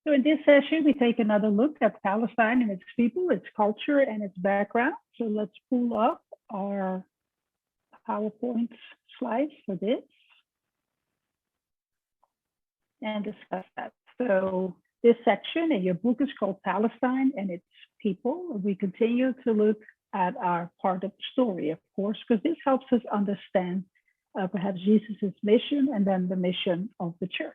So in this session, we take another look at Palestine and its people, its culture, and its background. So let's pull up our PowerPoint slides for this and discuss that. So this section in your book is called Palestine and its people. We continue to look at our part of the story, of course, because this helps us understand perhaps Jesus's mission and then the mission of the church.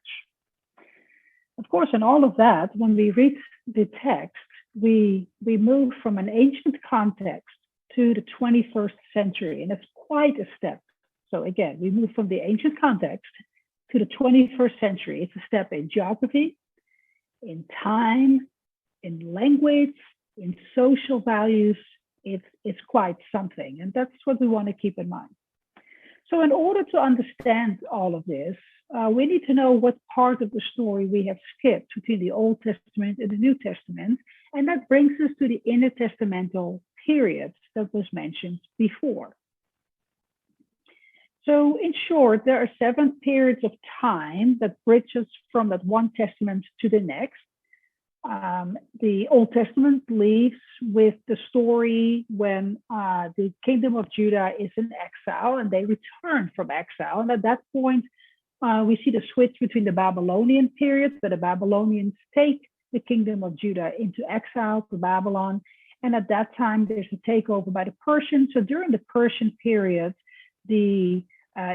Of course, in all of that, when we read the text, we move from an ancient context to the 21st century, and it's quite a step. So again, we move from the ancient context to the 21st century. It's a step in geography, in time, in language, in social values. It's quite something, and that's what we want to keep in mind. So in order to understand all of this, we need to know what part of the story we have skipped between the Old Testament and the New Testament. And that brings us to the intertestamental period that was mentioned before. So in short, there are 7 periods of time that bridge us from that one testament to the next. The Old Testament leaves with the story when the kingdom of Judah is in exile and they return from exile. And at that point, we see the switch between the Babylonian period, where the Babylonians take the kingdom of Judah into exile to Babylon. And at that time, there's a takeover by the Persians. So during the Persian period, the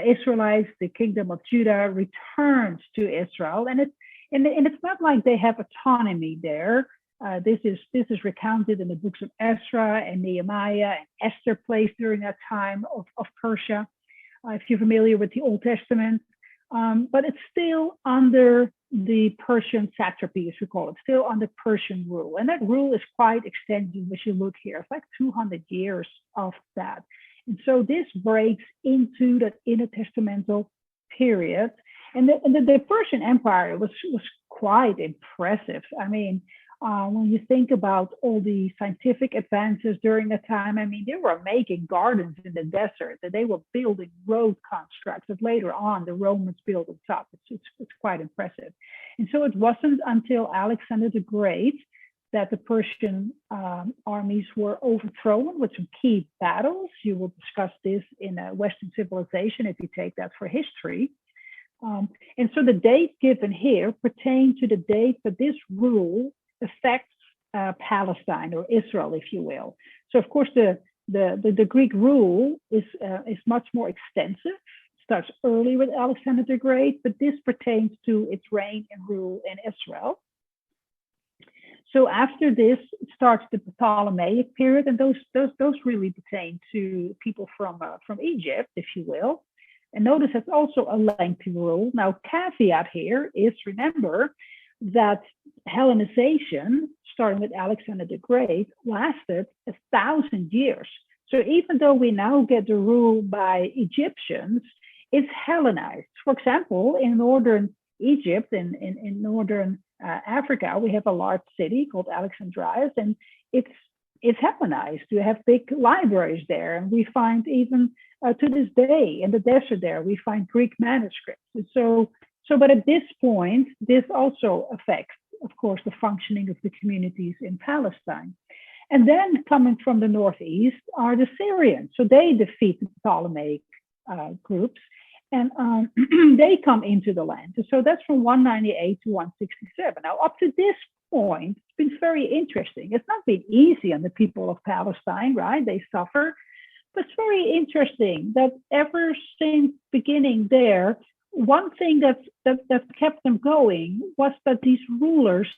Israelites, the kingdom of Judah, returns to Israel. And it's not like they have autonomy there. This is recounted in the books of Ezra and Nehemiah and Esther plays during that time of Persia, if you're familiar with the Old Testament. But it's still under the Persian satrapy, as we call it, still under Persian rule. And that rule is quite extensive as you look here. It's like 200 years of that. And so this breaks into that intertestamental period. And the Persian Empire was quite impressive. I mean, when you think about all the scientific advances during that time, I mean, they were making gardens in the desert, and they were building road constructs that later on the Romans built on top. It's quite impressive. And so it wasn't until Alexander the Great that the Persian armies were overthrown with some key battles. You will discuss this in Western civilization if you take that for history. And so the date given here pertains to the date that this rule affects Palestine or Israel, if you will. So of course the Greek rule is much more extensive. It starts early with Alexander the Great, but this pertains to its reign and rule in Israel. So after this, it starts the Ptolemaic period, and those really pertain to people from Egypt, if you will. And notice it's also a lengthy rule. Now, caveat here is, remember that Hellenization, starting with Alexander the Great, lasted 1,000 years. So even though we now get the rule by Egyptians, it's Hellenized. For example, in northern Egypt, in northern Africa, we have a large city called Alexandria, and it's Hellenized. You have big libraries there, and we find even to this day in the desert there, we find Greek manuscripts. But at this point, this also affects, of course, the functioning of the communities in Palestine. And then coming from the northeast are the Syrians. So they defeat the Ptolemaic groups, and they come into the land. So that's from 198 to 167. Now, up to this point, it's been very interesting. It's not been easy on the people of Palestine, right? They suffer. But it's very interesting that ever since beginning there, one thing that kept them going was that these rulers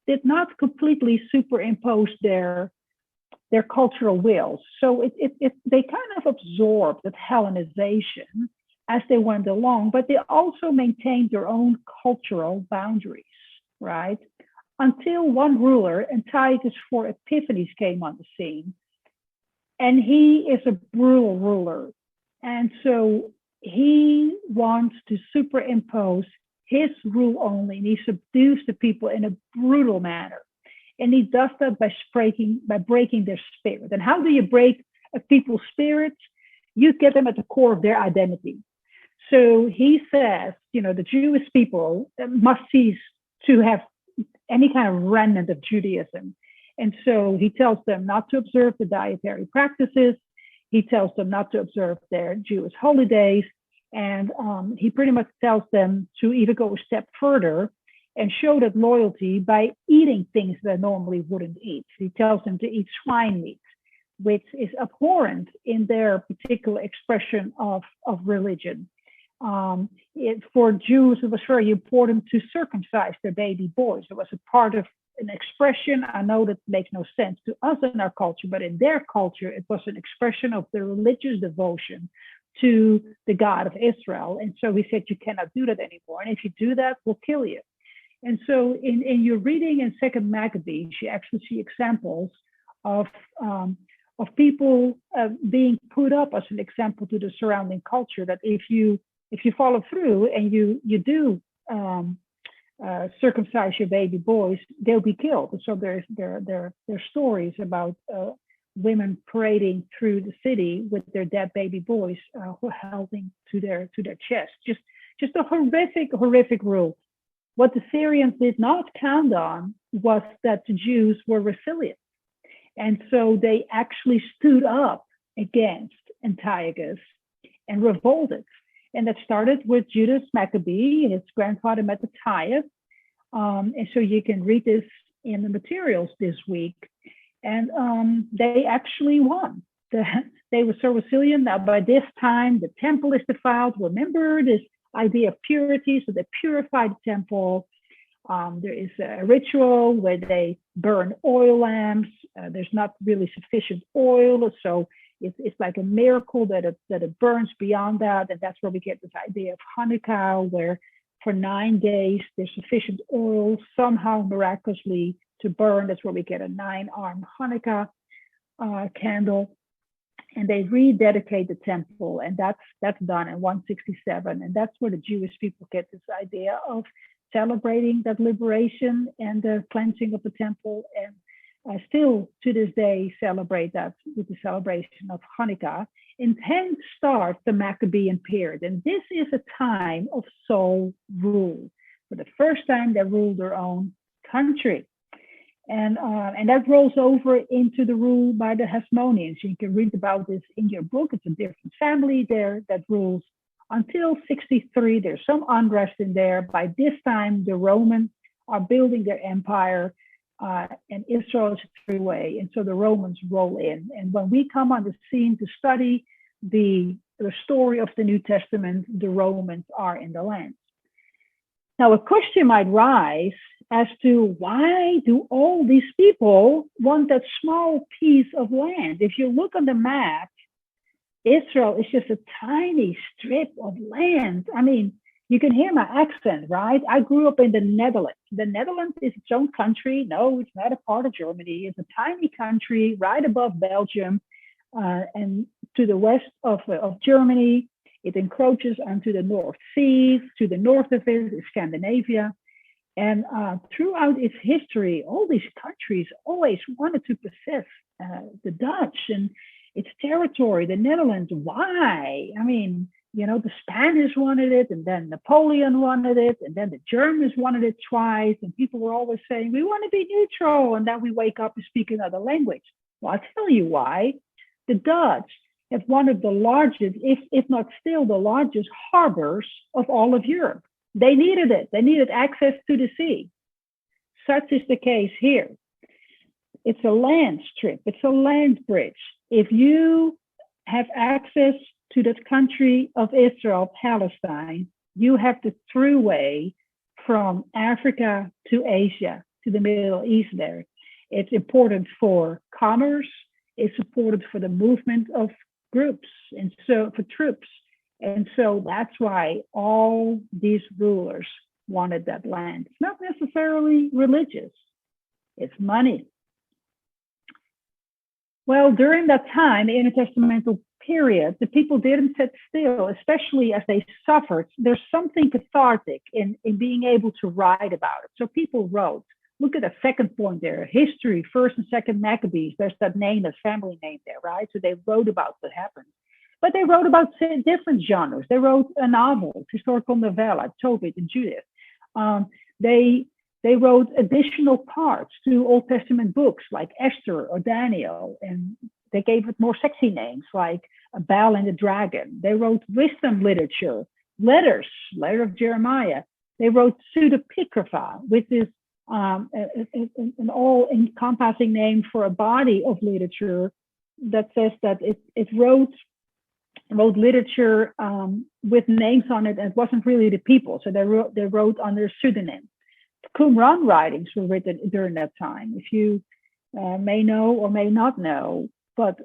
did not completely superimpose their cultural wills. So they kind of absorbed that Hellenization as they went along, but they also maintained their own cultural boundaries, right? Until one ruler, Antiochus IV Epiphanes, came on the scene. And he is a brutal ruler. And so he wants to superimpose his rule only, and he subdues the people in a brutal manner. And he does that by breaking their spirit. And how do you break a people's spirit? You get them at the core of their identity. So he says, the Jewish people must cease to have any kind of remnant of Judaism. And so he tells them not to observe the dietary practices. He tells them not to observe their Jewish holidays. And he pretty much tells them to either go a step further and show that loyalty by eating things they normally wouldn't eat. He tells them to eat swine meat, which is abhorrent in their particular expression of religion. For Jews, it was very important to circumcise their baby boys. It was a part of an expression. I know that makes no sense to us in our culture, but in their culture, it was an expression of their religious devotion to the God of Israel. And so he said, you cannot do that anymore. And if you do that, we'll kill you. And so in your reading in Second Maccabees, you actually see examples of people being put up as an example to the surrounding culture, that if you follow through and you do circumcise your baby boys, they'll be killed. And so there are stories about women parading through the city with their dead baby boys holding to their chest. Just a horrific rule. What the Syrians did not count on was that the Jews were resilient. And so they actually stood up against Antiochus and revolted. And that started with Judas Maccabee, his grandfather Mattathias. And so you can read this in the materials this week. And they actually won. They were so resilient. Now, by this time, the temple is defiled. Remember this idea of purity. So they purified the temple. There is a ritual where they burn oil lamps. There's not really sufficient oil. So it's like a miracle that it burns beyond that. And that's where we get this idea of Hanukkah, where for 9 days there's sufficient oil somehow miraculously to burn. That's where we get a 9-armed Hanukkah candle. And they rededicate the temple, and that's done in 167. And that's where the Jewish people get this idea of celebrating that liberation and the cleansing of the temple, and still to this day celebrate that with the celebration of Hanukkah. And hence starts the Maccabean period. And this is a time of sole rule. For the first time, they ruled their own country. And that rolls over into the rule by the Hasmoneans. You can read about this in your book. It's a different family there that rules until 63. There's some unrest in there. By this time, the Romans are building their empire, and Israel is a three-way. And so the Romans roll in. And when we come on the scene to study the story of the New Testament, the Romans are in the land. Now, a question might rise as to why do all these people want that small piece of land? If you look on the map, Israel is just a tiny strip of land. I mean, you can hear my accent, right? I grew up in the Netherlands. The Netherlands is its own country. No, it's not a part of Germany. It's a tiny country right above Belgium, and to the west of Germany. It encroaches onto the North Sea. To the north of it is Scandinavia. And throughout its history, all these countries always wanted to possess the Dutch and its territory, the Netherlands. Why? I mean, the Spanish wanted it, and then Napoleon wanted it, and then the Germans wanted it twice. And people were always saying, we want to be neutral. And then we wake up and speak another language. Well, I'll tell you why. The Dutch have one of the largest, if not still the largest harbors of all of Europe. They needed it. They needed access to the sea. Such is the case here. It's a land strip. It's a land bridge. If you have access to the country of Israel, Palestine, you have the throughway from Africa to Asia, to the Middle East there. It's important for commerce. It's important for the movement of groups and so for troops. And so that's why all these rulers wanted that land. It's not necessarily religious. It's money. Well, during that time, the intertestamental period, the people didn't sit still, especially as they suffered. There's something cathartic in being able to write about it. So people wrote. Look at the second point there, history, first and second Maccabees. There's that name, that family name there, right? So they wrote about what happened. But they wrote about different genres. They wrote a novel, historical novella, Tobit and Judith. They They wrote additional parts to Old Testament books like Esther or Daniel, and they gave it more sexy names like a Bel and the Dragon. They wrote wisdom literature, letter of Jeremiah. They wrote pseudepigrapha, which is an all-encompassing name for a body of literature that says that it wrote literature with names on it, and it wasn't really the people. So they wrote under pseudonym. Qumran writings were written during that time. If you may know or may not know, but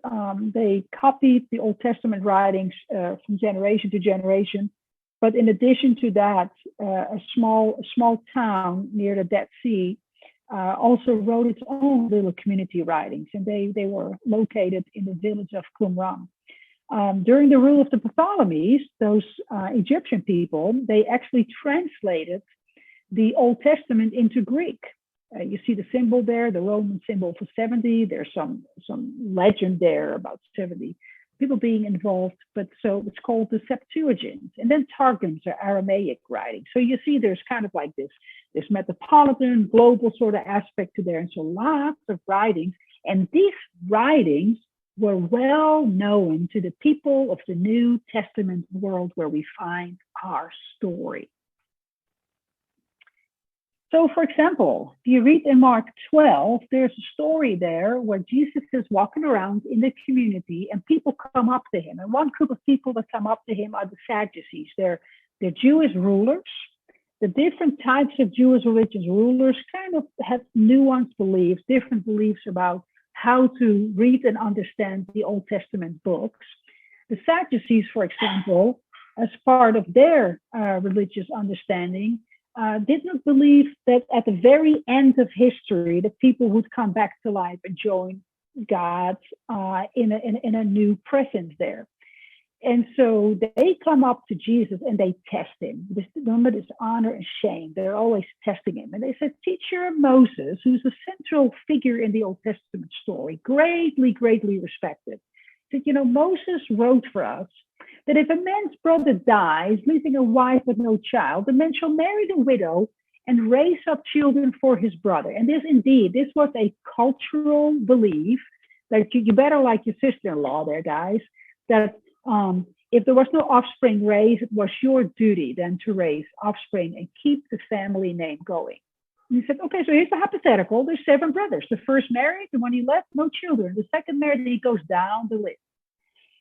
they copied the Old Testament writings from generation to generation. But in addition to that, a small town near the Dead Sea also wrote its own little community writings, and they were located in the village of Qumran. During the rule of the Ptolemies, those Egyptian people, they actually translated the Old Testament into Greek. You see the symbol there, the Roman symbol for 70. There's some legend there about 70 people being involved, but so it's called the Septuagint. And then Targums are Aramaic writing. So you see there's kind of like this metropolitan, global sort of aspect to there. And so lots of writings. And these writings were well known to the people of the New Testament world where we find our story. So, for example, if you read in Mark 12, there's a story there where Jesus is walking around in the community and people come up to him. And one group of people that come up to him are the Sadducees. They're Jewish rulers. The different types of Jewish religious rulers kind of have nuanced beliefs, different beliefs about how to read and understand the Old Testament books. The Sadducees, for example, as part of their religious understanding, did not believe that at the very end of history, that people would come back to life and join God in a new presence there. And so they come up to Jesus and they test him. Remember this honor and shame. They're always testing him. And they said, Teacher Moses, who's a central figure in the Old Testament story, greatly, greatly respected, said, Moses wrote for us that if a man's brother dies, leaving a wife with no child, the man shall marry the widow and raise up children for his brother. And this was a cultural belief that you better like your sister-in-law there, guys, that if there was no offspring raised, it was your duty then to raise offspring and keep the family name going. And he said, okay, so here's the hypothetical. There's 7 brothers. The first married, the one he left, no children. The second married, and he goes down the list.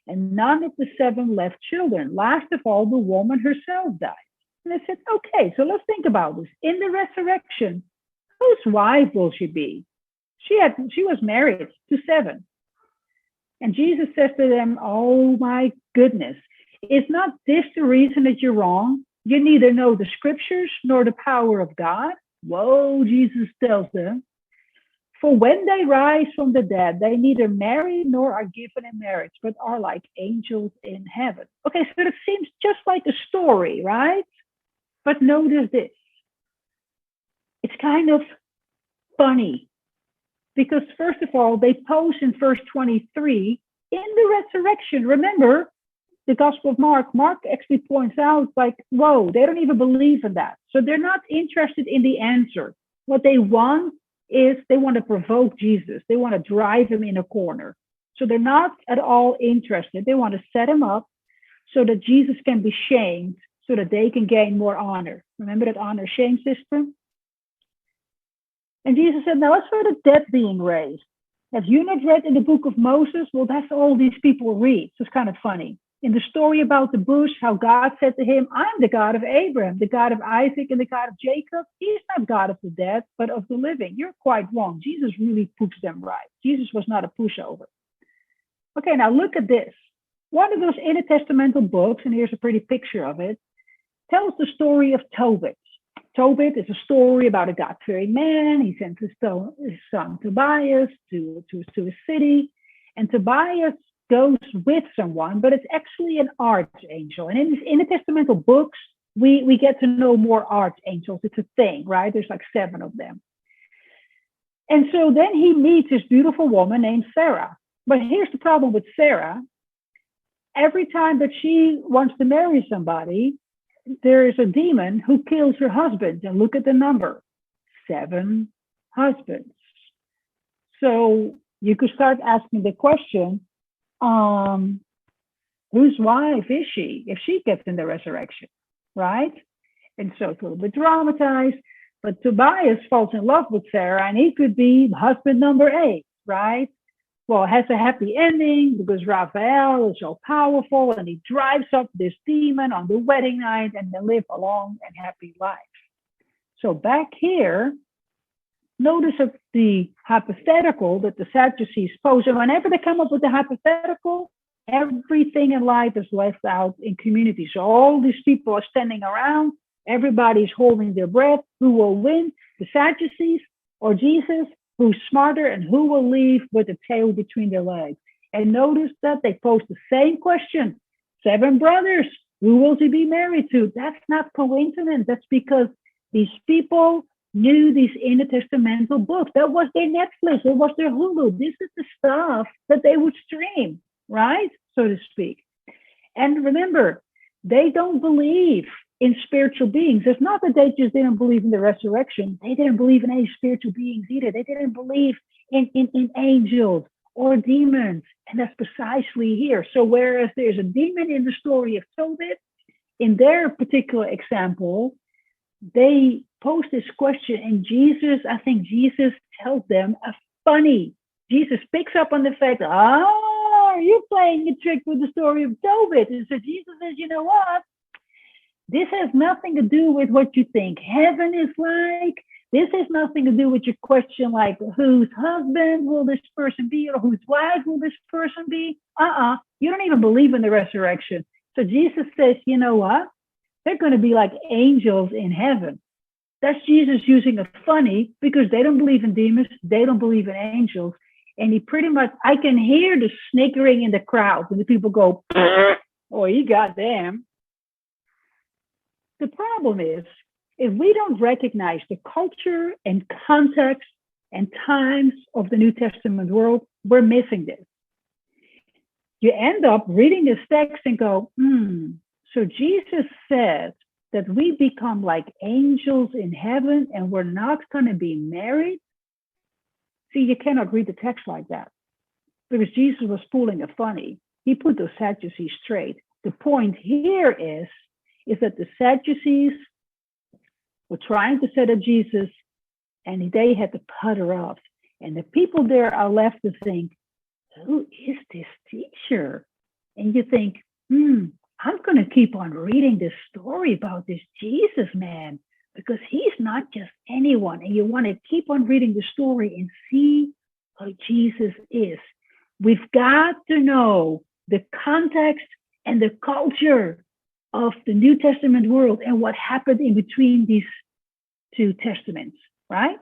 And none of the 7 left children. Last of all, the woman herself died. And I said, okay, so let's think about this. In the resurrection, whose wife will she be? She was married to 7. And Jesus says to them, oh my goodness, is not this the reason that you're wrong? You neither know the scriptures nor the power of God. Whoa, Jesus tells them. For when they rise from the dead, they neither marry nor are given in marriage, but are like angels in heaven. Okay, so it seems just like a story, right? But notice this. It's kind of funny. Because first of all, they pose in verse 23, in the resurrection. Remember, the Gospel of Mark actually points out like, whoa, they don't even believe in that. So they're not interested in the answer. What they want is they want to provoke Jesus. They want to drive him in a corner. So they're not at all interested. They want to set him up so that Jesus can be shamed so that they can gain more honor. Remember that honor-shame system? And Jesus said, now as for the dead being raised, have you not read in the book of Moses? Well, that's all these people read. So it's kind of funny. In the story about the bush, how God said to him, I'm the God of Abraham, the God of Isaac, and the God of Jacob. He's not God of the dead, but of the living. You're quite wrong. Jesus really puts them right. Jesus was not a pushover. Okay, now look at this. One of those intertestamental books, and here's a pretty picture of it, tells the story of Tobit. Tobit is a story about a God-fearing man. He sends his son Tobias to a city, and Tobias goes with someone, but it's actually an archangel. And in the intertestamental books, we get to know more archangels. It's a thing, right? There's like 7 of them. And so then he meets this beautiful woman named Sarah. But here's the problem with Sarah. Every time that she wants to marry somebody, there is a demon who kills her husband, and look at the number. 7 husbands. So you could start asking the question, whose wife is she if she gets in the resurrection, right? And so it's a little bit dramatized, but Tobias falls in love with Sarah, and he could be husband number 8, right? Well, it has a happy ending because Raphael is so powerful, and he drives up this demon on the wedding night, and they live a long and happy life. So back here, notice of the hypothetical that the Sadducees pose, and whenever they come up with the hypothetical, everything in life is left out in community. So all these people are standing around, everybody's holding their breath. Who will win, the Sadducees or Jesus? Who's smarter, and who will leave with a tail between their legs? And notice that they pose the same question. 7 brothers, who will he be married to? That's not coincidence. That's because these people knew these intertestamental books. That was their Netflix. It was their Hulu. This is the stuff that they would stream, right? So to speak. And remember, they don't believe in spiritual beings. It's not that they just didn't believe in the resurrection. They didn't believe in any spiritual beings either. They didn't believe in angels or demons. And that's precisely here. So whereas there's a demon in the story of Tobit, in their particular example, they pose this question, and I think Jesus tells them a funny. Jesus picks up on the fact, you're playing a trick with the story of Tobit. And so Jesus says, you know what? This has nothing to do with what you think heaven is like. This has nothing to do with your question like, whose husband will this person be, or whose wife will this person be? You don't even believe in the resurrection. So Jesus says, you know what? They're going to be like angels in heaven. That's Jesus using a funny, because they don't believe in demons. They don't believe in angels. And he pretty much, I can hear the snickering in the crowd when the people go, oh, you got them. The problem is, if we don't recognize the culture and context and times of the New Testament world, we're missing this. You end up reading this text and go, so Jesus said that we become like angels in heaven and we're not going to be married. See, you cannot read the text like that, because Jesus was pulling a funny. He put those Sadducees straight. The point here is that the Sadducees were trying to set up Jesus, and they had to putter off. And the people there are left to think, who is this teacher? And you think, I'm going to keep on reading this story about this Jesus man, because he's not just anyone. And you want to keep on reading the story and see who Jesus is. We've got to know the context and the culture of the New Testament world and what happened in between these 2 testaments, right?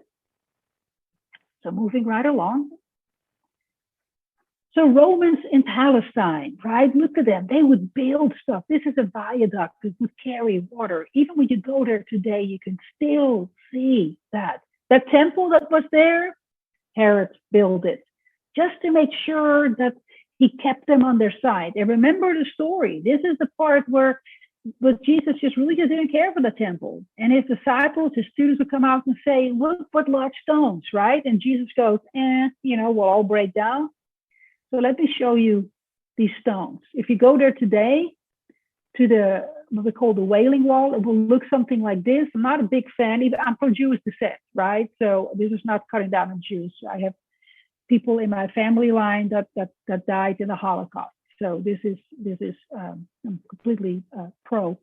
So moving right along. So Romans in Palestine, right? Look at them. They would build stuff. This is a viaduct that would carry water. Even when you go there today, you can still see that. That temple that was there, Herod built it just to make sure that he kept them on their side. And remember the story. This is the part where Jesus just really didn't care for the temple. And his disciples, his students would come out and say, look what large stones, right? And Jesus goes, we'll all break down. So let me show you these stones. If you go there today to what we call the Wailing Wall, it will look something like this. I'm not a big fan. Even I'm from Jewish descent, right? So this is not cutting down on Jews. I have people in my family line that died in the Holocaust. So this is I'm completely pro.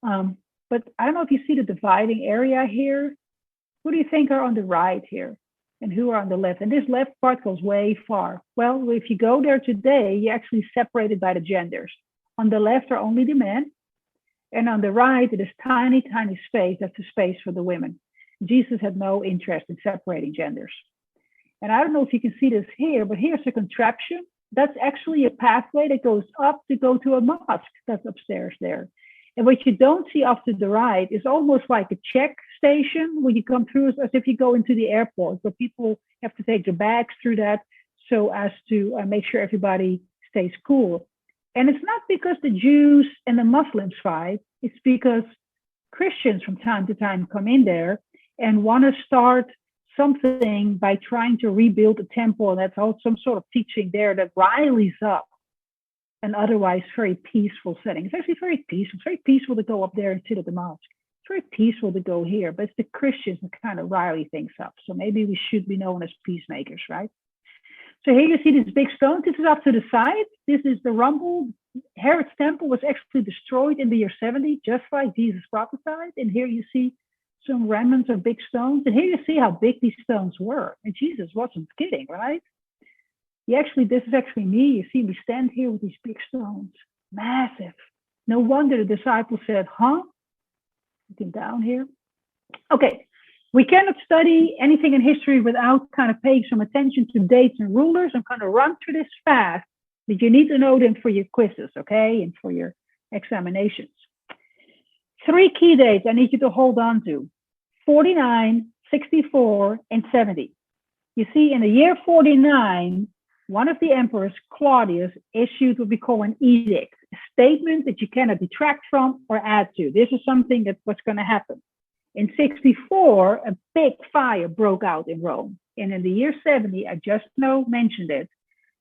But I don't know if you see the dividing area here. Who do you think are on the right here? And who are on the left? And this left part goes way far. Well, if you go there today, you're actually separated by the genders. On the left are only the men. And on the right, it is tiny, tiny space. That's the space for the women. Jesus had no interest in separating genders. And I don't know if you can see this here, but here's a contraption. That's actually a pathway that goes up to go to a mosque that's upstairs there. And what you don't see off to the right is almost like a check station when you come through, as if you go into the airport, but people have to take their bags through that so as to make sure everybody stays cool. And it's not because the Jews and the Muslims fight, it's because Christians from time to time come in there and want to start something by trying to rebuild the temple. And that's all some sort of teaching there that riles up an otherwise very peaceful setting. It's actually very peaceful. It's very peaceful to go up there and sit at the mosque. It's very peaceful to go here, but it's the Christians that kind of rile things up. So maybe we should be known as peacemakers, right? So here you see this big stone. This is up to the side. This is the rumble. Herod's temple was actually destroyed in the year 70, just like Jesus prophesied. And here you see some remnants of big stones. And here you see how big these stones were. And Jesus wasn't kidding, right? This is actually me. You see me stand here with these big stones. Massive. No wonder the disciples said, huh? Looking down here. Okay. We cannot study anything in history without kind of paying some attention to dates and rulers. I'm going to run through this fast, but you need to know them for your quizzes, okay? And for your examinations. 3 key dates I need you to hold on to: 49, 64, and 70. You see, in the year 49, one of the emperors, Claudius, issued what we call an edict, a statement that you cannot detract from or add to. This is something that's what's going to happen. In 64, a big fire broke out in Rome. And in the year 70, I just mentioned it,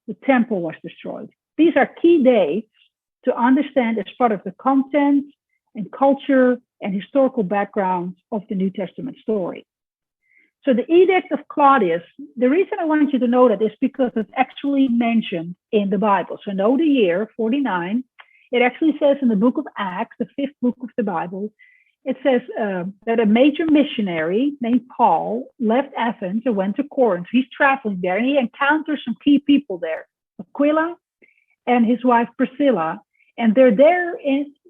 the temple was destroyed. These are key dates to understand as part of the content and culture and historical background of the New Testament story. So the Edict of Claudius, the reason I wanted you to know that is because it's actually mentioned in the Bible. So know the year, 49. It actually says in the book of Acts, the 5th book of the Bible, it says that a major missionary named Paul left Athens and went to Corinth. He's traveling there and he encounters some key people there, Aquila and his wife Priscilla. And they're there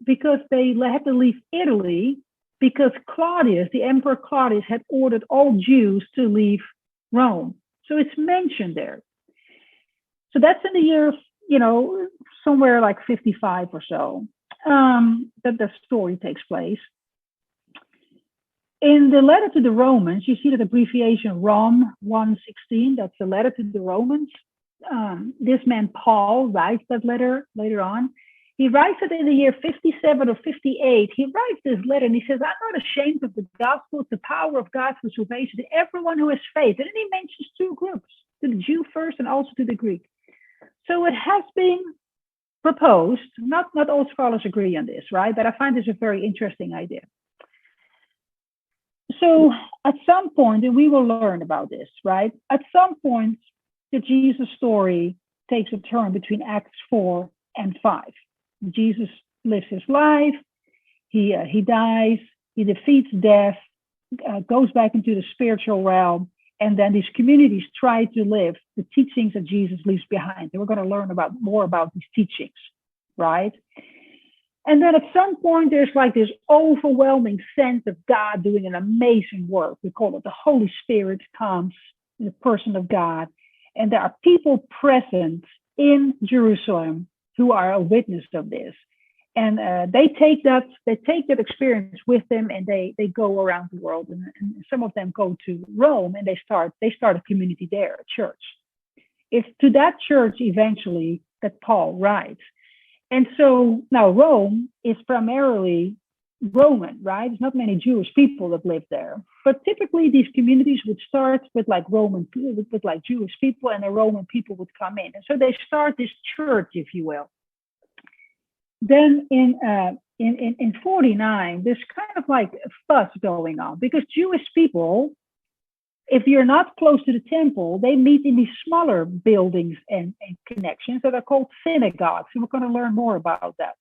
because they had to leave Italy because Claudius, the Emperor Claudius, had ordered all Jews to leave Rome. So it's mentioned there. So that's in the year, somewhere like 55 or so, that the story takes place. In the letter to the Romans, you see that abbreviation Rom 1:16, that's the letter to the Romans. This man, Paul, writes that letter later on. He writes it in the year 57 or 58. He writes this letter and he says, I'm not ashamed of the gospel. It's the power of God for salvation to everyone who has faith. And then he mentions 2 groups, to the Jew first and also to the Greek. So it has been proposed, not all scholars agree on this, right? But I find this a very interesting idea. So at some point, and we will learn about this, right? At some point, the Jesus story takes a turn between Acts 4 and 5. Jesus lives his life, he dies, he defeats death, goes back into the spiritual realm, and then these communities try to live the teachings that Jesus leaves behind. And we're going to learn more about these teachings, right? And then at some point, there's like this overwhelming sense of God doing an amazing work. We call it the Holy Spirit comes in the person of God. And there are people present in Jerusalem who are a witness of this. And they take that experience with them and they go around the world. And some of them go to Rome and they start a community there, a church. It's to that church eventually that Paul writes. And so now Rome is primarily Roman, right? There's not many Jewish people that live there. But typically these communities would start with like Roman people, with like Jewish people, and the Roman people would come in. And so they start this church, if you will. Then in 49, there's kind of like a fuss going on because Jewish people, if you're not close to the temple, they meet in these smaller buildings and connections that are called synagogues. And we're going to learn more about that.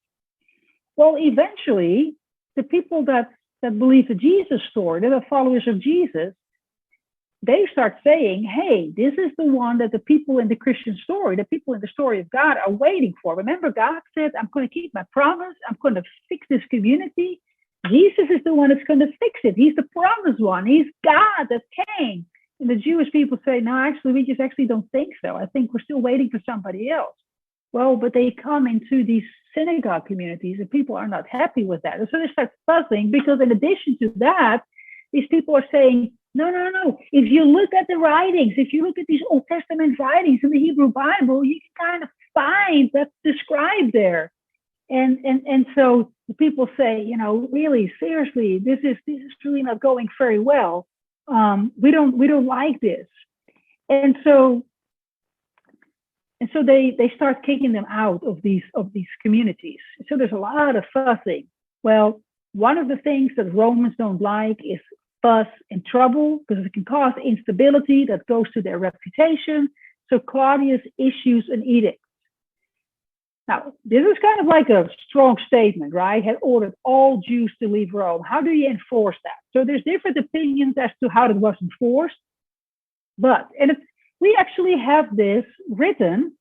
Well, eventually, the people that believe the Jesus story, that are followers of Jesus, they start saying, hey, this is the one that the people in the Christian story, the people in the story of God are waiting for. Remember, God said, I'm going to keep my promise. I'm going to fix this community. Jesus is the one that's going to fix it. He's the promised one. He's God that came. And the Jewish people say, no, actually, we just actually don't think so. I think we're still waiting for somebody else. Well, but they come into these synagogue communities and people are not happy with that. And so they start fussing because in addition to that, these people are saying, no. If you look at the writings, if you look at these Old Testament writings in the Hebrew Bible, you can kind of find that's described there. And so the people say, really, seriously, this is really not going very well. we don't like this. And so they start kicking them out of these communities. So there's a lot of fussing. Well, one of the things that Romans don't like is fuss and trouble, because it can cause instability that goes to their reputation. So Claudius issues an edict. Now, this is kind of like a strong statement, right? Had ordered all Jews to leave Rome. How do you enforce that? So there's different opinions as to how it was enforced. We actually have this written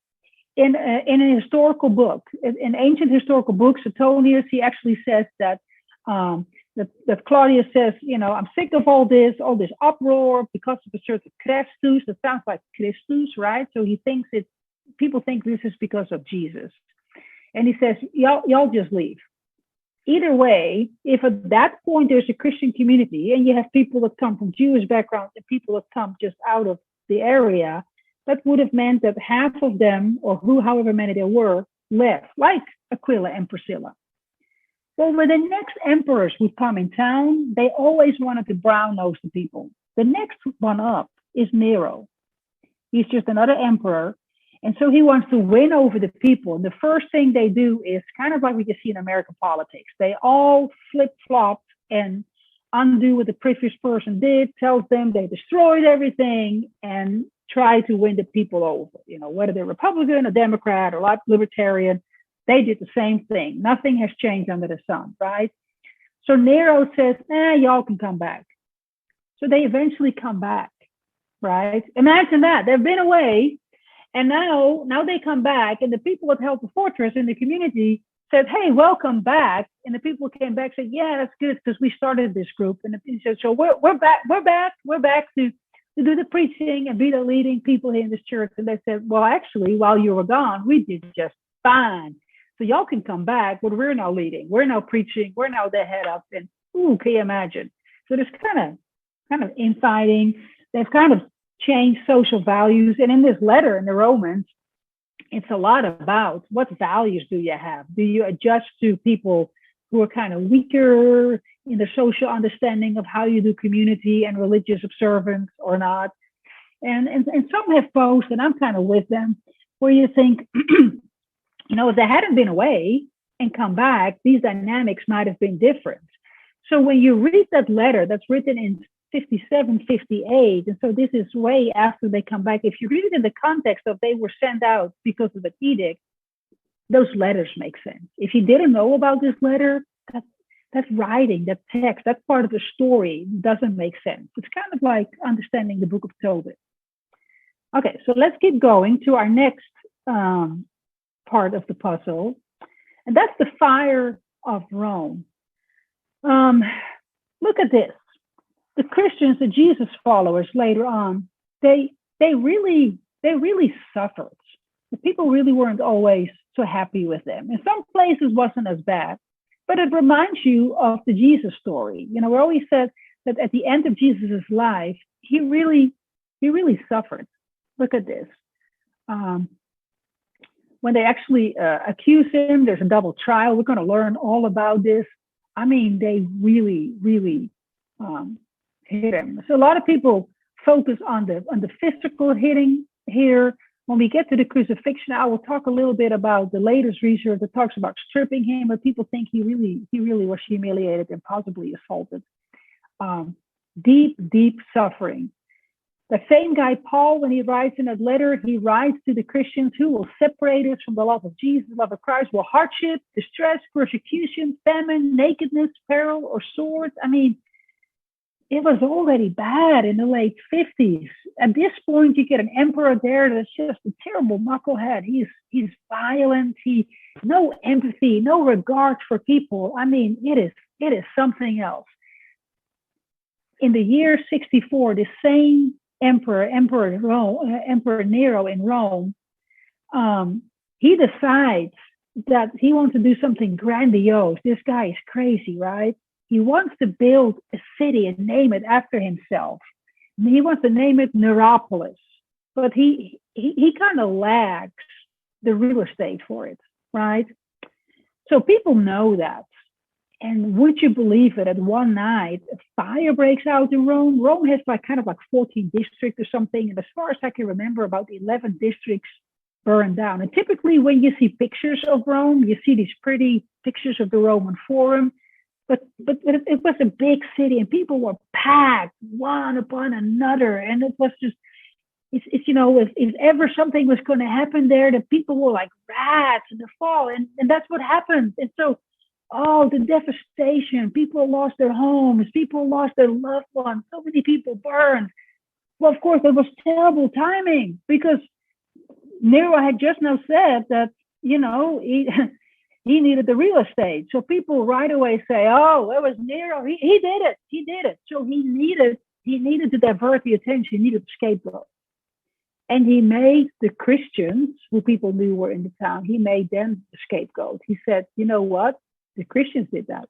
in an historical book, an ancient historical book. Suetonius, he actually says that Claudius says, I'm sick of all this uproar because of a certain Christus. That sounds like Christus, right? So he thinks people think this is because of Jesus. And he says, y'all just leave. Either way, if at that point there's a Christian community and you have people that come from Jewish backgrounds and people that come just out of the area, that would have meant that half of them, or however many there were, left, like Aquila and Priscilla. Well, when the next emperors would come in town, they always wanted to brown-nose the people. The next one up is Nero. He's just another emperor. And so he wants to win over the people. And the first thing they do is kind of like we just see in American politics. They all flip-flop and undo what the previous person did, tells them they destroyed everything, and try to win the people over. Whether they're Republican or Democrat or Libertarian, they did the same thing. Nothing has changed under the sun, right? So Nero says, y'all can come back. So they eventually come back, right? Imagine that. They've been away. And now they come back, and the people that held the fortress in the community said, hey, welcome back. And the people came back and said, yeah, that's good, because we started this group. And he said, so we're back to do the preaching and be the leading people here in this church. And they said, well, actually, while you were gone, we did just fine. So y'all can come back, but we're now leading. We're now preaching. We're now the head up. And can you imagine? So there's kind of infighting. They've kind of changed social values. And in this letter in the Romans, it's a lot about what values do you have? Do you adjust to people who are kind of weaker in the social understanding of how you do community and religious observance or not? And some have both, and I'm kind of with them, where you think, if they hadn't been away and come back, these dynamics might have been different. So when you read that letter that's written in 57, 58, and so this is way after they come back, if you read it in the context of they were sent out because of the edict, those letters make sense. If you didn't know about this letter, that writing, that text, that part of the story doesn't make sense. It's kind of like understanding the book of Tobit. Okay, so let's keep going to our next part of the puzzle, and that's the fire of Rome. Look at this. The Christians, the Jesus followers later on, they really suffered. The people really weren't always so happy with them. In some places wasn't as bad, but it reminds you of the Jesus story. We always said that at the end of Jesus' life, he really suffered. Look at this. When they actually accuse him, there's a double trial. We're going to learn all about this. I mean, they really hit him. So a lot of people focus on the physical hitting here. When we get to the crucifixion, I will talk a little bit about the latest research that talks about stripping him, but people think he really was humiliated and possibly assaulted. Deep suffering. The same guy, Paul, when he writes in that letter, he writes to the Christians who will separate us from the love of Jesus, the love of Christ, will hardship, distress, persecution, famine, nakedness, peril, or sword. I mean, it was already bad in the late 50s. At this point, you get an emperor there that's just a terrible knucklehead. He's violent. No empathy, no regard for people. I mean, it is something else. In the year 64, the same Emperor Nero in Rome, he decides that he wants to do something grandiose. This guy is crazy, right? He wants to build a city and name it after himself. He wants to name it Neropolis, but he kind of lacks the real estate for it, right? So people know that. And would you believe it? At one night, a fire breaks out in Rome. Rome has kind of 14 districts or something. And as far as I can remember, about 11 districts burned down. And typically when you see pictures of Rome, you see these pretty pictures of the Roman Forum. But it was a big city and people were packed one upon another. And it was just, if ever something was going to happen there, the people were like rats in the fall. And that's what happened. And so, the devastation, people lost their homes, people lost their loved ones, so many people burned. Well, of course, it was terrible timing because Nero had just now said that, he needed the real estate. So people right away say, oh, it was Nero. He did it. So he needed to divert the attention. He needed a scapegoat. And he made the Christians, who people knew were in the town, he made them the scapegoat. He said, you know what? The Christians did that.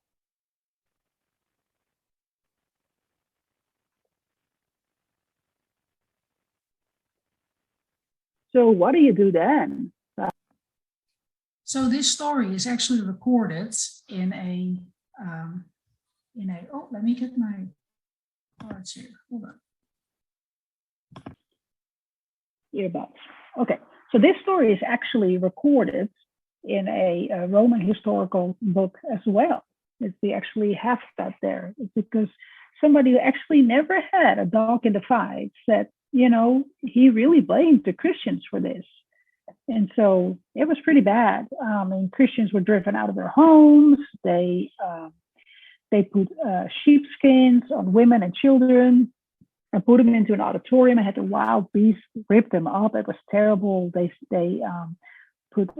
So what do you do then? So this story is actually recorded in a, let me get my cards here. Hold on. Earbuds. Okay. So this story is actually recorded in a Roman historical book as well. We actually have that there. It's because somebody who actually never had a dog in the fight said, he really blamed the Christians for this. And so it was pretty bad. Christians were driven out of their homes. They put sheepskins on women and children and put them into an auditorium and had the wild beasts rip them up. It was terrible. They put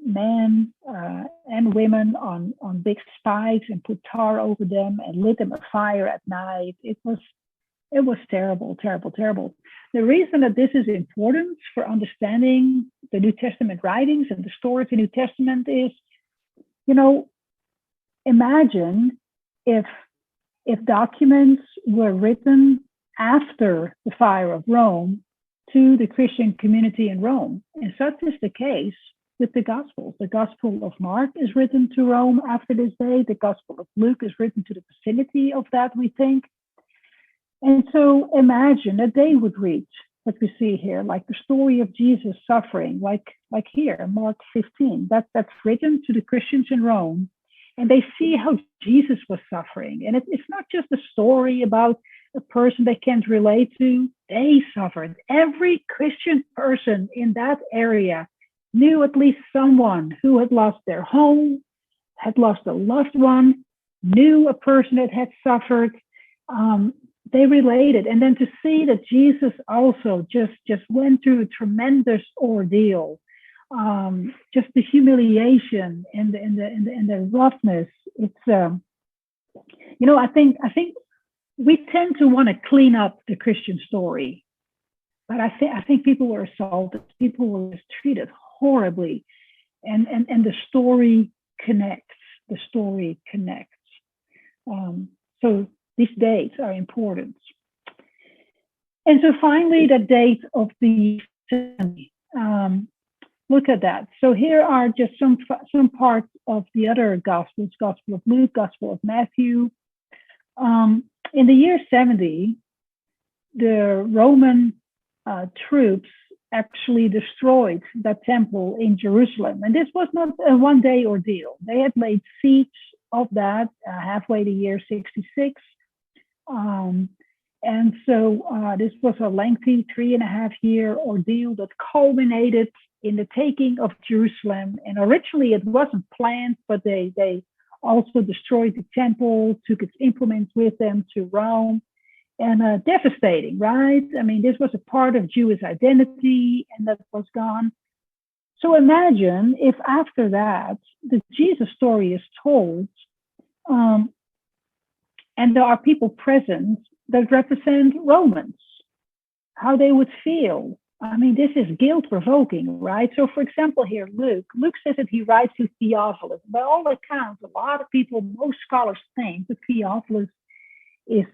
men and women on big spikes and put tar over them and lit them afire at night. It was terrible, terrible, terrible. The reason that this is important for understanding the New Testament writings and the story of the New Testament is, imagine if documents were written after the fire of Rome to the Christian community in Rome. And such is the case with the Gospels. The Gospel of Mark is written to Rome after this day. The Gospel of Luke is written to the vicinity of that, we think. And so imagine that they would read what we see here, like the story of Jesus suffering, like here, Mark 15. That's written to the Christians in Rome. And they see how Jesus was suffering. And it's not just a story about a person they can't relate to. They suffered. Every Christian person in that area knew at least someone who had lost their home, had lost a loved one, knew a person that had suffered. They related. And then to see that Jesus also just went through a tremendous ordeal, just the humiliation and the roughness. It's I think we tend to want to clean up the Christian story, but I think people were assaulted, people were treated horribly, and the story connects. The story connects. So these dates are important. And so finally, the date of the look at that. So here are just some parts of the other Gospels: Gospel of Luke, Gospel of Matthew. In the year 70, the Roman troops actually destroyed that temple in Jerusalem. And this was not a one-day ordeal. They had laid siege of that halfway to year 66. And so this was a lengthy 3.5-year ordeal that culminated in the taking of Jerusalem. And originally it wasn't planned, but they also destroyed the temple, took its implements with them to Rome. And devastating, right? I mean, this was a part of Jewish identity, and that was gone. So imagine if after that, the Jesus story is told, and there are people present that represent Romans, how they would feel. I mean, this is guilt-provoking, right? So, for example, here, Luke says that he writes to Theophilus. By all accounts, a lot of people, most scholars think that Theophilus is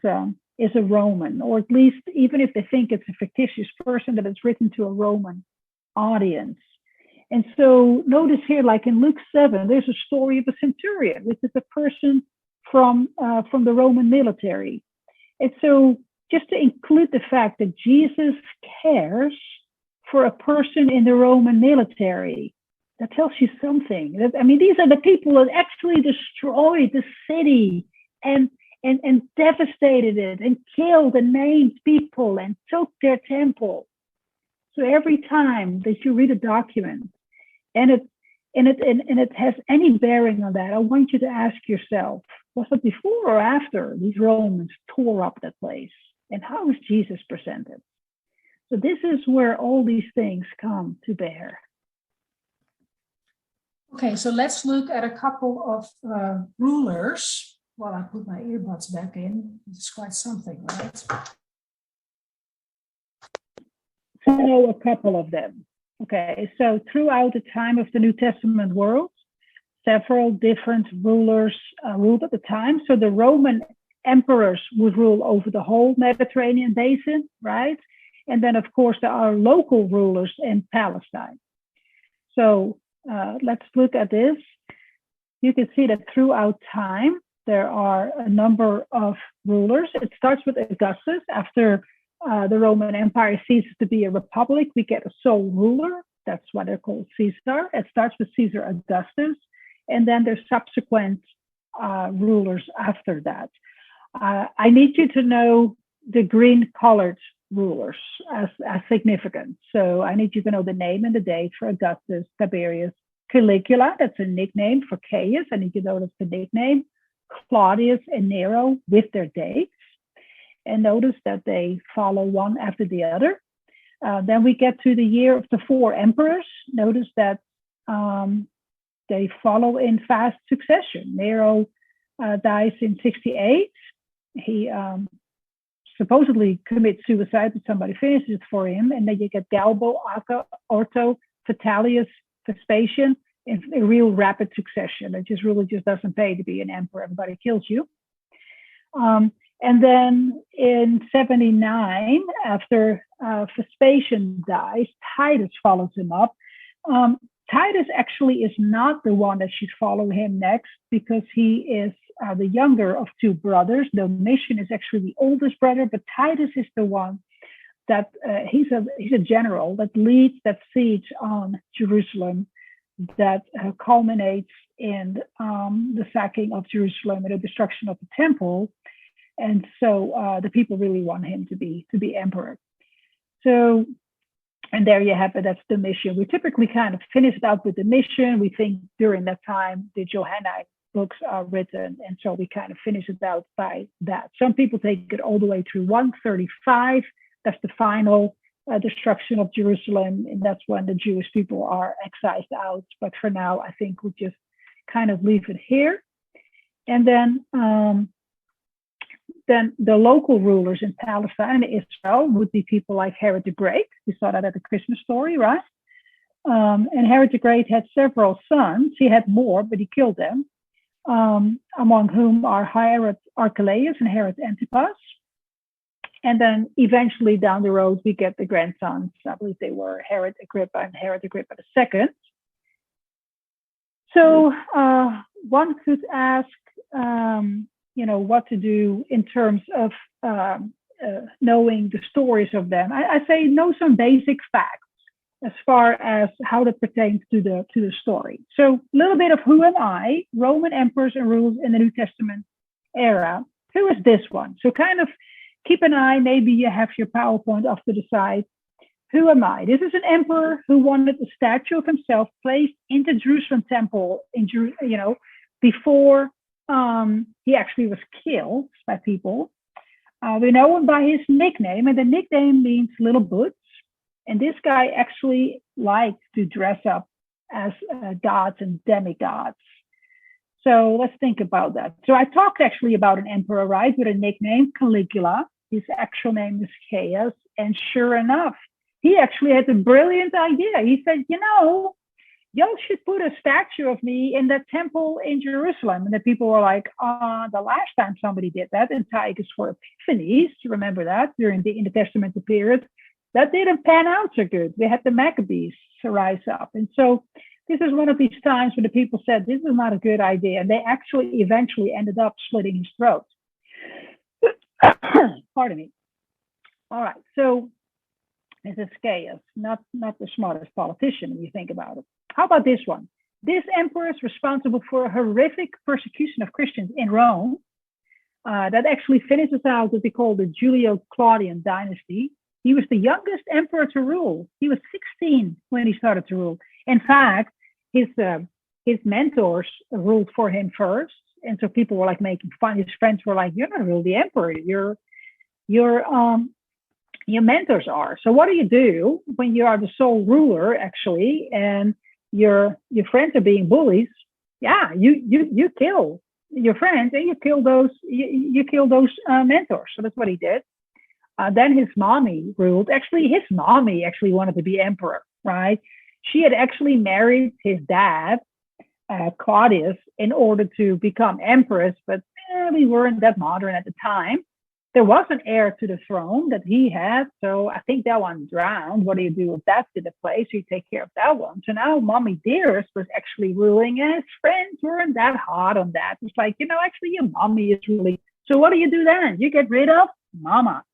a Roman, or at least, even if they think it's a fictitious person, that it's written to a Roman audience. And so notice here, like in Luke 7, there's a story of a centurion, which is a person from the Roman military. And so just to include the fact that Jesus cares for a person in the Roman military, that tells you something. I mean, these are the people that actually destroyed the city and devastated it and killed and maimed people and took their temple. So every time that you read a document and it has any bearing on that, I want you to ask yourself, was it before or after these Romans tore up that place? And how is Jesus presented? So this is where all these things come to bear. Okay, so let's look at a couple of rulers. While I put my earbuds back in, it's quite something, right? So a couple of them. Okay, so throughout the time of the New Testament world, several different rulers ruled at the time. So the Roman emperors would rule over the whole Mediterranean basin, right? And then, of course, there are local rulers in Palestine. So let's look at this. You can see that throughout time, there are a number of rulers. It starts with Augustus. After the Roman Empire ceases to be a republic, we get a sole ruler. That's why they're called Caesar. It starts with Caesar Augustus. And then there's subsequent rulers after that. I need you to know the green-colored rulers as significant. So I need you to know the name and the date for Augustus, Tiberius, Caligula. That's a nickname for Caius. I need you to know that's the nickname. Claudius and Nero with their dates. And notice that they follow one after the other. Then we get to the year of the four emperors. Notice that they follow in fast succession. Nero dies in 68. He supposedly commits suicide, but somebody finishes it for him. And then you get Galba, Otto, Vitellius, Vespasian in a real rapid succession. It just really just doesn't pay to be an emperor. Everybody kills you. And then in 79, after Vespasian dies, Titus follows him up. Titus actually is not the one that should follow him next because he is the younger of two brothers. Domitian is actually the oldest brother, but Titus is the one that he's a general that leads that siege on Jerusalem that culminates in the sacking of Jerusalem and the destruction of the temple. And so the people really want him to be emperor. So, and there you have it, that's Domitian. We typically kind of finish it out with Domitian. We think during that time the Johannine books are written, and so we kind of finish it out by that. Some people take it all the way through 135. That's the final destruction of Jerusalem, and that's when the Jewish people are excised out. But for now, I think we'll just kind of leave it here. And then the local rulers in Palestine and Israel would be people like Herod the Great. We saw that at the Christmas story, right? And Herod the Great had several sons. He had more, but he killed them, among whom are Herod Archelaus and Herod Antipas. And then eventually down the road, we get the grandsons. I believe they were Herod Agrippa and Herod Agrippa II. So one could ask, what to do in terms of knowing the stories of them. I say know some basic facts as far as how that pertains to the story. So a little bit of who am I? Roman emperors and rulers in the New Testament era. Who is this one? So kind of keep an eye. Maybe you have your PowerPoint off to the side. Who am I? This is an emperor who wanted a statue of himself placed in the Jerusalem temple before he actually was killed by people. We know him by his nickname, and the nickname means little boots. And this guy actually liked to dress up as gods and demigods. So let's think about that. So I talked actually about an emperor, right, with a nickname, Caligula. His actual name is Caius. And sure enough, he actually had a brilliant idea. He said, y'all should put a statue of me in that temple in Jerusalem. And the people were like, the last time somebody did that, Antiochus for Epiphanes, remember that, during the Intertestamental period, that didn't pan out so good. We had the Maccabees rise up. And so this is one of these times when the people said, this is not a good idea. And they actually eventually ended up slitting his throat. Pardon me. All right, so this is Gaius, not the smartest politician when you think about it. How about this one? This emperor is responsible for a horrific persecution of Christians in Rome that actually finishes out what they call the Julio-Claudian dynasty. He was the youngest emperor to rule. He was 16 when he started to rule. In fact, his mentors ruled for him first. And so people were like making fun. His friends were like, you're not really the emperor. Your mentors are. So what do you do when you are the sole ruler, actually, and your friends are being bullies? Yeah, you kill your friends and you kill those mentors. So that's what he did. Then his mommy ruled. Actually, his mommy actually wanted to be emperor, right? She had actually married his dad, Claudius, in order to become empress, but we weren't that modern at the time. There was an heir to the throne that he had, so I think that one drowned. What do you do if that's in the place? You take care of that one. So now Mommy Dearest was actually ruling, and his friends weren't that hard on that. It's like, actually your mommy is ruling. So what do you do then? You get rid of Mama.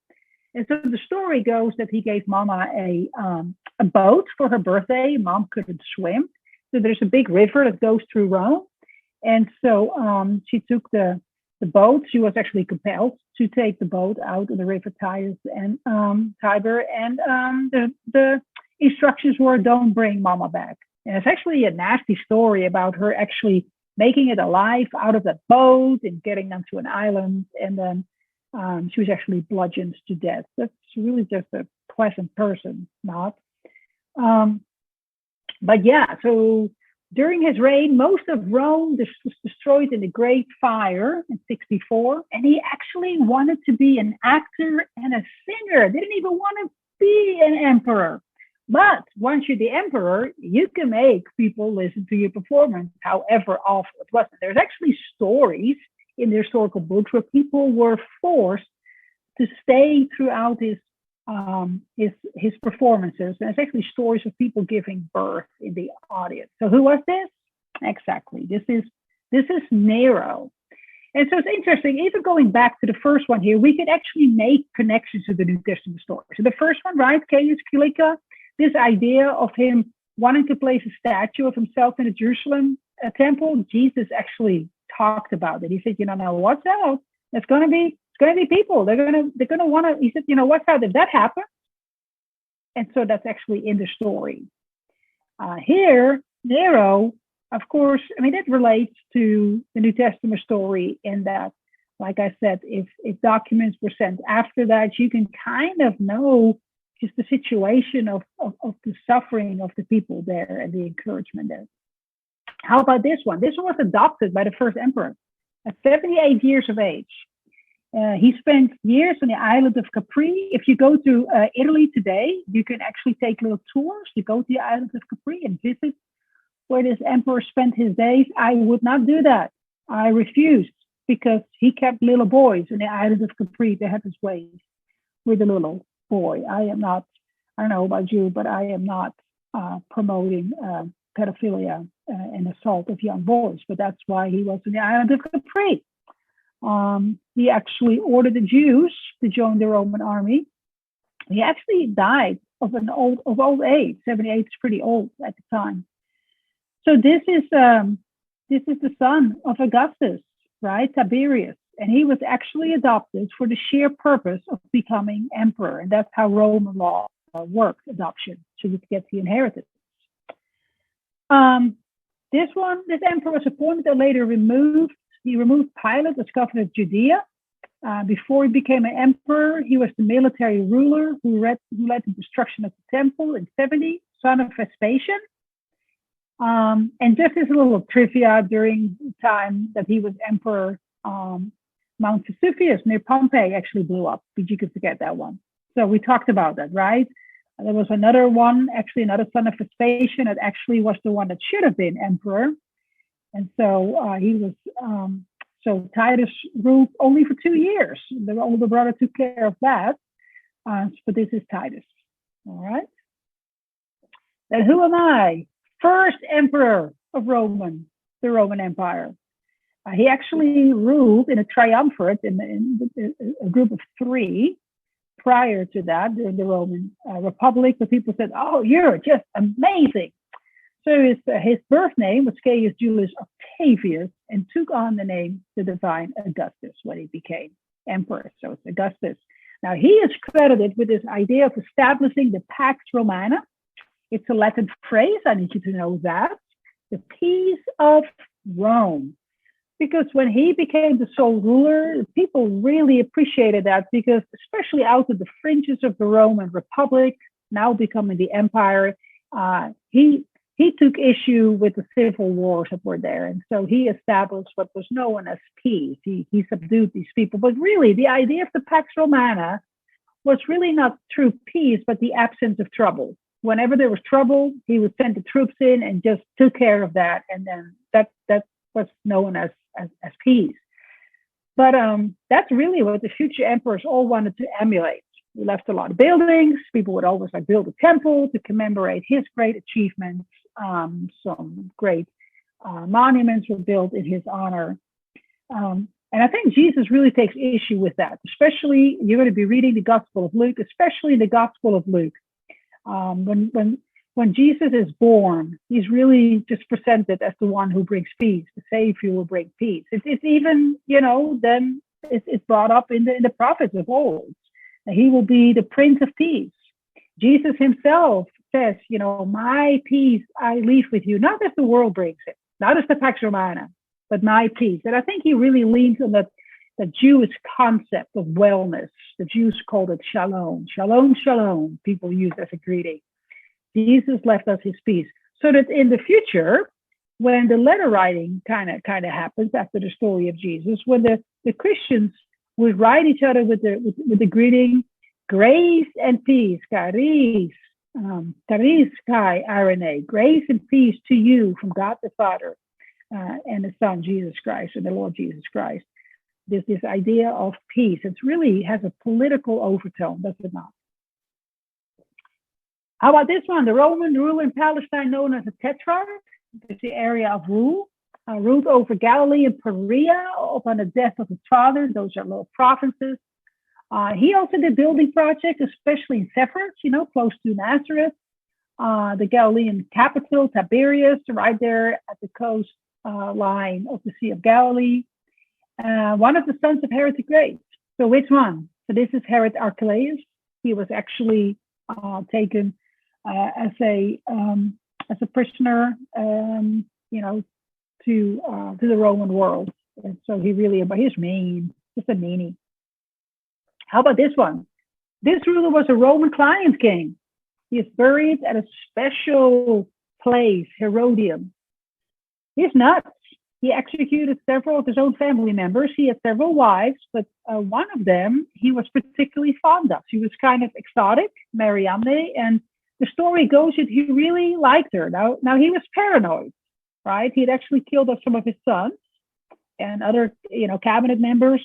And so the story goes that he gave Mama a boat for her birthday. Mom couldn't swim. So there's a big river that goes through Rome. And so she took the boat. She was actually compelled to take the boat out of the river Tiber. And the instructions were, don't bring Mama back. And it's actually a nasty story about her actually making it alive out of that boat and getting onto an island. And then she was actually bludgeoned to death. That's really just a pleasant person, not. But yeah, so during his reign, most of Rome was destroyed in the Great Fire in 64. And he actually wanted to be an actor and a singer. Didn't even want to be an emperor. But once you're the emperor, you can make people listen to your performance, however awful it was. There's actually stories in the historical books where people were forced to stay throughout his performances. And it's actually stories of people giving birth in the audience. So who was this? Exactly. This is Nero. And so it's interesting, even going back to the first one here, we could actually make connections to the New Testament story. So the first one, right, Gaius Caligula, this idea of him wanting to place a statue of himself in the Jerusalem temple, Jesus actually talked about it. He said, now watch out. It's going to be people. They're going to want to. He said, watch out if that happens. And so that's actually in the story. Here, Nero, of course, that relates to the New Testament story in that, like I said, if documents were sent after that, you can kind of know just the situation of the suffering of the people there and the encouragement there. How about this one? This one was adopted by the first emperor at 78 years of age. He spent years on the island of Capri. If you go to Italy today, you can actually take little tours. You go to the island of Capri and visit where this emperor spent his days. I would not do that. I refused because he kept little boys on the island of Capri. They had his ways with a little boy. I don't know about you, but I am not promoting pedophilia and assault of young boys. But that's why he was on the island of Capri. He actually ordered the Jews to join the Roman army. He actually died of old age. 78 is pretty old at the time. So this is the son of Augustus, right? Tiberius. And he was actually adopted for the sheer purpose of becoming emperor. And that's how Roman law worked, adoption, so you get the inheritance. This emperor was appointed and later removed. He removed Pilate as governor of Judea. Before he became an emperor, he was the military ruler who led the destruction of the temple in 70, son of Vespasian. And just as a little trivia, during the time that he was emperor, Mount Vesuvius near Pompeii actually blew up, but you could forget that one. So we talked about that, right? There was another one, actually another son of Vespasian, that actually was the one that should have been emperor. And so he was, so Titus ruled only for 2 years. The older brother took care of that. But this is Titus, all right? Then who am I? first emperor of the Roman Empire. He actually ruled in a triumvirate in a group of three prior to that, during the Roman Republic, where people said, "Oh, you're just amazing." So his birth name was Gaius Julius Octavius, and took on the name the divine Augustus when he became emperor. So it's Augustus. Now he is credited with this idea of establishing the Pax Romana. It's a Latin phrase. I need you to know that. The peace of Rome. Because when he became the sole ruler, people really appreciated that, because especially out of the fringes of the Roman Republic, now becoming the empire, he took issue with the civil wars that were there. And so he established what was known as peace. He subdued these people. But really, the idea of the Pax Romana was really not true peace, but the absence of trouble. Whenever there was trouble, he would send the troops in and just took care of that. And then that was known as peace. But that's really what the future emperors all wanted to emulate. He left a lot of buildings. People would always build a temple to commemorate his great achievements. Some great monuments were built in his honor. And I think Jesus really takes issue with that, especially, you're going to be reading the Gospel of Luke, especially the Gospel of Luke. When Jesus is born, he's really just presented as the one who brings peace. The Savior will bring peace. It's even, then it's brought up in the prophets of old. He will be the Prince of Peace. Jesus himself says, my peace I leave with you, not as the world brings it, not as the Pax Romana, but my peace. And I think he really leans on the Jewish concept of wellness. The Jews called it shalom. Shalom, shalom, people use as a greeting. Jesus left us his peace. So that in the future, when the letter writing kind of happens after the story of Jesus, when the Christians would write each other with the greeting, grace and peace, charis, kai irene, grace and peace to you from God the Father and the Son Jesus Christ, and the Lord Jesus Christ. This idea of peace, it really has a political overtone, does it not? How about this one? The Roman rule in Palestine, known as a tetrarch. It's the area of rule. Ruled over Galilee and Perea upon the death of his father. Those are little provinces. He also did building projects, especially in Sepphoris, close to Nazareth. The Galilean capital, Tiberias, right there at the coast line of the Sea of Galilee. One of the sons of Herod the Great. So which one? So this is Herod Archelaus. He was actually taken as a prisoner, to the Roman world. And so he's mean, just a meanie. How about this one? This ruler was a Roman client king. He is buried at a special place, Herodium. He's nuts. He executed several of his own family members. He had several wives, but one of them he was particularly fond of. She was kind of exotic, Mariamne, and the story goes that he really liked her. Now he was paranoid, right? He had actually killed off some of his sons and other, cabinet members.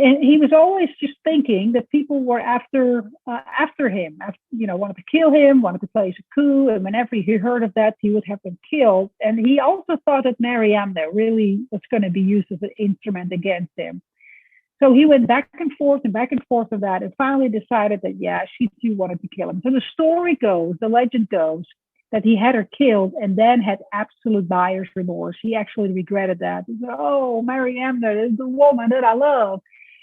And he was always just thinking that people were after him, wanted to kill him, wanted to place a coup. And whenever he heard of that, he would have them killed. And he also thought that Mariamne really was going to be used as an instrument against him. So he went back and forth of that, and finally decided that, she too wanted to kill him. So the legend goes, that he had her killed and then had absolute buyer's remorse. He actually regretted that. He said, "Oh, Mariamne is the woman that I love."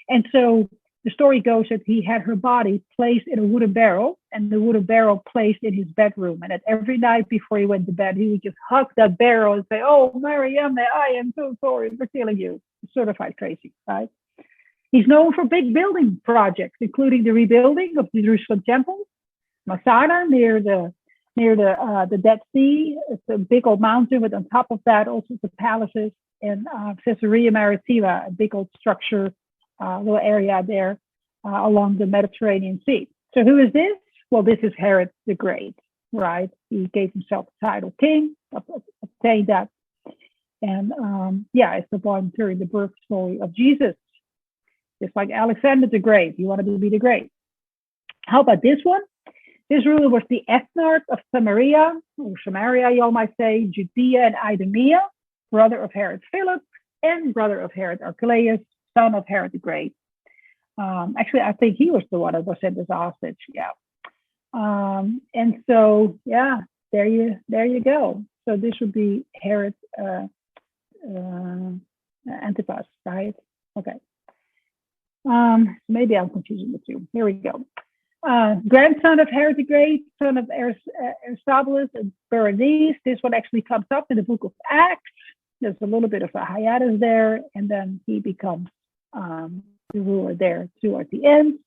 And so the story goes that he had her body placed in a wooden barrel, and the wooden barrel placed in his bedroom. And that every night before he went to bed, he would just hug that barrel and say, "Oh, Mariamne, I am so sorry for killing you." It's certified crazy, right? He's known for big building projects, including the rebuilding of the Jerusalem Temple, Masada near the Dead Sea. It's a big old mountain with on top of that also the palaces, and Caesarea Maritima, a big old structure, little area there along the Mediterranean Sea. So who is this? Well, this is Herod the Great, right? He gave himself the title king, obtained that. And it's the one during the birth story of Jesus. Just like Alexander the Great, he wanted to be the great. How about this one? This ruler was the ethnarch of Samaria, or Samaria, you all might say, Judea and Idumea, brother of Herod Philip, and brother of Herod Archelaus, son of Herod the Great. Actually, I think he was the one that was sent as a hostage. Yeah. And so, yeah, there you go. So this would be Herod Antipas, right? Okay. Maybe I'm confusing the two. Here we go. Grandson of Herod the Great, son of Aristobulus and Berenice. This one actually comes up in the book of Acts. There's a little bit of a hiatus there, and then he becomes the ruler there toward the end.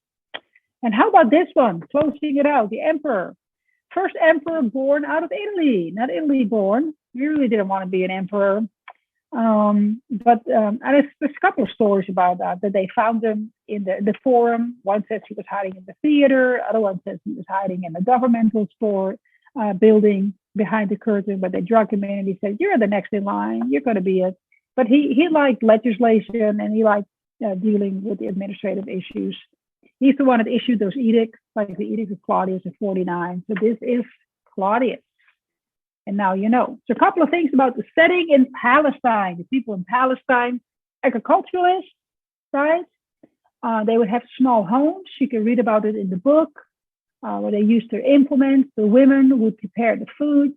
And how about this one? Closing it out, the emperor. First emperor born out of Italy, not Italy born. He really didn't want to be an emperor. And there's a couple of stories about that they found him in the forum. One says he was hiding in the theater. Other one says he was hiding in the governmental store building behind the curtain, but they drug him in and he said, "You're the next in line. You're going to be it." But he liked legislation and he liked dealing with the administrative issues. He's the one that issued those edicts, like the Edict of Claudius in 49. So this is Claudius. And now you know. So a couple of things about the setting in Palestine. The people in Palestine, agriculturalists, right? They would have small homes. You can read about it in the book, where they used their implements. The women would prepare the food.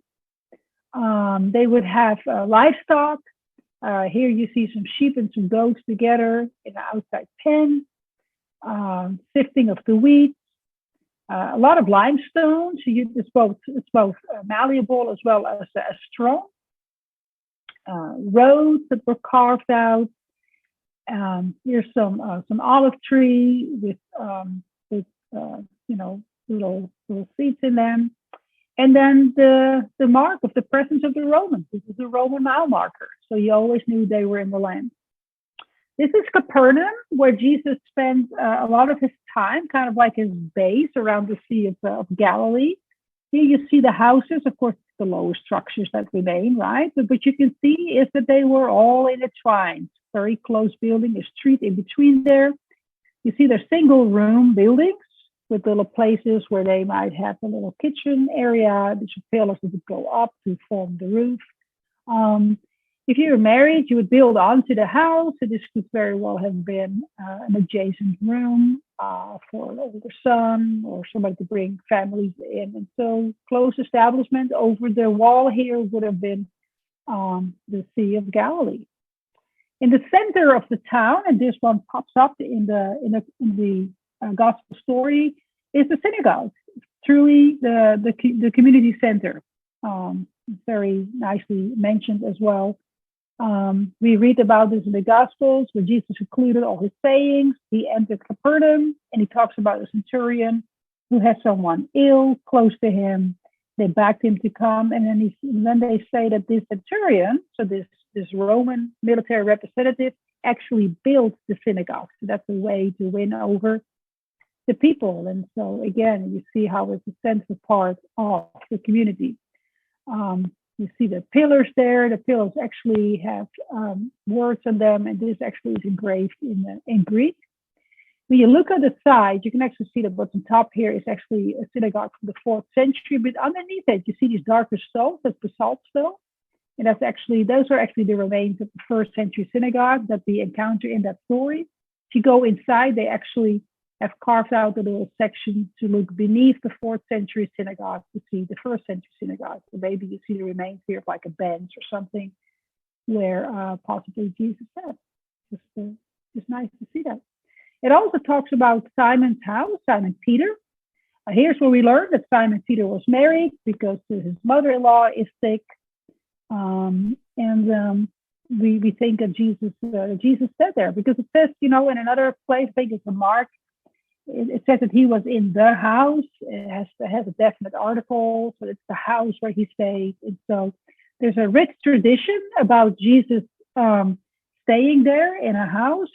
They would have livestock. Here you see some sheep and some goats together in an outside pen. Sifting of the wheat. A lot of limestone, so it's both malleable as well as strong. Roads that were carved out. Here's some olive tree with little seeds in them, and then the mark of the presence of the Romans. This is a Roman mile marker, so you always knew they were in the land. This is Capernaum, where Jesus spent a lot of his time, kind of like his base around the Sea of Galilee. Here you see the houses, of course, the lower structures that remain, right? But you can see is that they were all intertwined. Very close building, a street in between there. You see their single room buildings with little places where they might have a little kitchen area. There's pillars that would go up to form the roof. If you were married, you would build onto the house. So this could very well have been an adjacent room for an older son or somebody to bring families in. And so close establishment. Over the wall here would have been the Sea of Galilee. In the center of the town, and this one pops up in the gospel story, is the synagogue. Truly the community center. Very nicely mentioned as well. We read about this in the Gospels, where Jesus concluded all his sayings. He entered Capernaum, and he talks about a centurion who has someone ill close to him. They begged him to come, and then they say that this centurion, so this Roman military representative, actually built the synagogue. So that's a way to win over the people. And so again, you see how it's a central part of the community. You see the pillars there. The pillars actually have words on them, and this actually is engraved in Greek. When you look at the side, you can actually see that what's on top here is actually a synagogue from the 4th century, but underneath it, you see these darker stones, that's basalt stone. And those are actually the remains of the 1st century synagogue that we encounter in that story. If you go inside, they actually have carved out a little section to look beneath the 4th century synagogue to see the 1st century synagogue. So maybe you see the remains here of like a bench or something where possibly Jesus sat. Just nice to see that. It also talks about Simon's house, Simon Peter. Here's where we learn that Simon Peter was married because his mother-in-law is sick. We think that Jesus said there, because it says, in another place, I think it's in Mark, it says that he was in the house. It has a definite article, so it's the house where he stayed. And so there's a rich tradition about Jesus staying there in a house.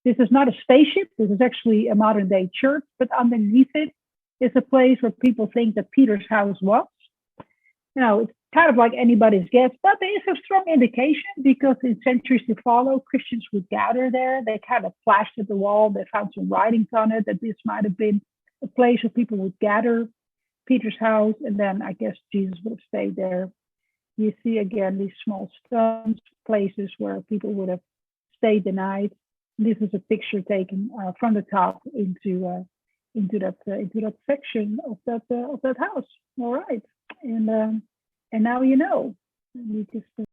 This is not a spaceship. This is actually a modern day church, but underneath it is a place where people think that Peter's house was. It's kind of like anybody's guess, but there is a strong indication because in centuries to follow, Christians would gather there. They kind of flashed at the wall. They found some writings on it that this might have been a place where people would gather Peter's house, and then I guess Jesus would have stayed there. You see again these small stones, places where people would have stayed the night. This is a picture taken from the top into that section of that house. All right, and now you know. You just